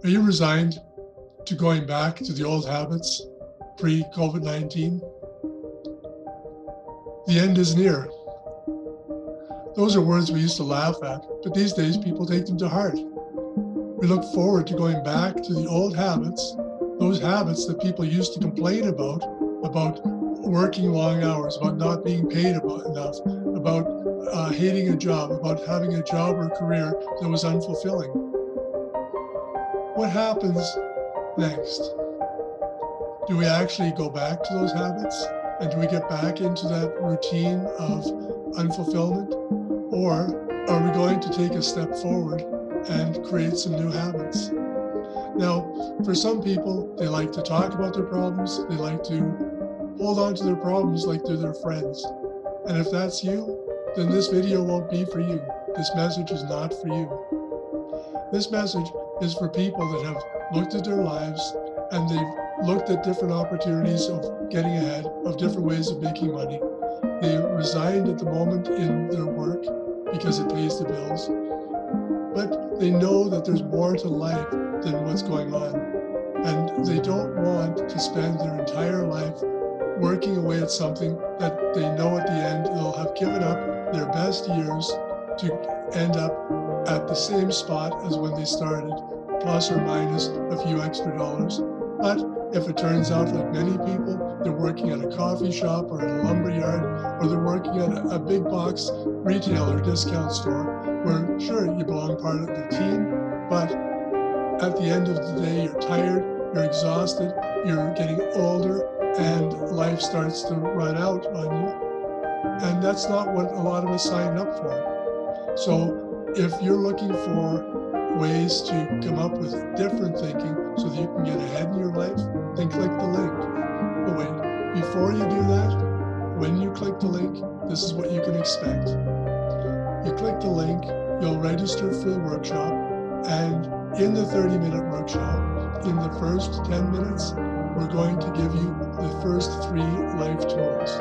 Are you resigned to going back to the old habits pre-COVID-19? The end is near. Those are words we used to laugh at, but these days people take them to heart. We look forward to going back to the old habits, those habits that people used to complain about working long hours, about not being paid enough, about hating a job, about having a job or career that was unfulfilling. What happens next? Do we actually go back to those habits? And do we get back into that routine of unfulfillment? Or are we going to take a step forward and create some new habits? Now, for some people, they like to talk about their problems. They like to hold on to their problems like they're their friends. And if that's you, then this video won't be for you. This message is not for you. This message is for people that have looked at their lives and they've looked at different opportunities of getting ahead, of different ways of making money. They're resigned at the moment in their work because it pays the bills. But they know that there's more to life than what's going on. And they don't want to spend their entire life working away at something that they know at the end they'll have given up their best years to end up at the same spot as when they started, plus or minus a few extra dollars. But if it turns out, like many people, they're working at a coffee shop or at a lumber yard, or they're working at a big box retail or discount store, where sure, you belong part of the team, but at the end of the day, you're tired, you're exhausted, you're getting older, and life starts to run out on you. And that's not what a lot of us signed up for. So if you're looking for ways to come up with different thinking so that you can get ahead in your life, then click the link. But wait, before you do that, when you click the link, this is what you can expect. You click the link, you'll register for the workshop, and in the 30-minute workshop, in the first 10 minutes, we're going to give you the first 3 life tools.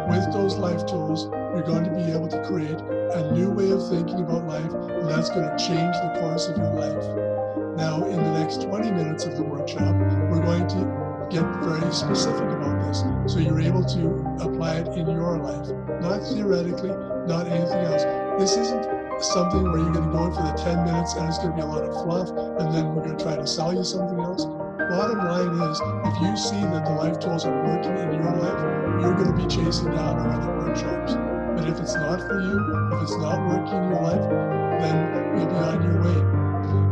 With those life tools, you're going to be able to create a new way of thinking about life, and that's going to change the course of your life. Now, in the next 20 minutes of the workshop, we're going to get very specific about this, so you're able to apply it in your life, not theoretically, not anything else. This isn't something where you're going to go in for the 10 minutes and it's going to be a lot of fluff, and then we're going to try to sell you something else. Bottom line is, if you see that the life tools are working in your life, you're going to be chasing down our other workshops. But if it's not for you, if it's not working in your life, then you'll be on your way.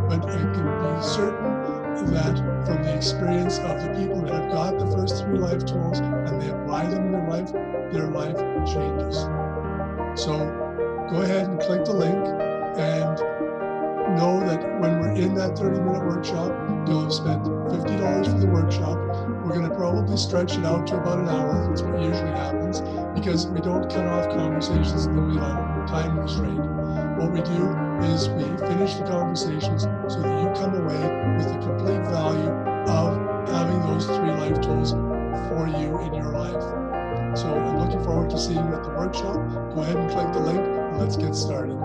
But it can be certain that from the experience of the people that have got the first 3 life tools and they apply them in their life changes. So go ahead and click the link and know that when we're in that 30-minute workshop, you'll have spent $50 for the workshop. We're going to probably stretch it out to about an hour. That's what usually happens, because we don't cut off conversations in the middle of time restraint. What we do is we finish the conversations so that you come away with the complete value of having those 3 life tools for you in your life. So I'm looking forward to seeing you at the workshop. Go ahead and click the link and let's get started.